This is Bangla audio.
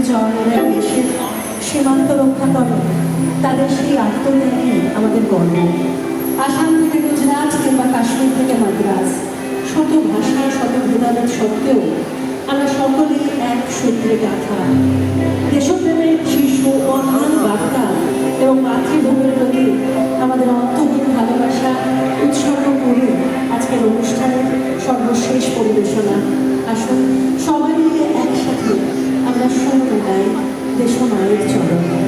জওয়ানেরা দেশের সীমান্ত রক্ষা করে, তাদের সেই আত্মত্যাগই আমাদের গর্ব। আসাম থেকে গুজরাট কিংবা কাশ্মীর থেকে মাদ্রাজ, শত ভাষা শত ভেদাভেদ সত্ত্বেও আমরা সকলেই এক সূত্রে গাঁথা। দেশপ্রেমের শিশু মহান বার্তা এবং মাতৃভূমির প্রতি আমাদের অন্তহীন ভালোবাসা উৎসর্গ করে আজকের অনুষ্ঠানের সর্বশেষ পরিবেশনা। আসুন সবাই মিলে একসাথে আমরা সুর গাই দেশমায়ের চরণে।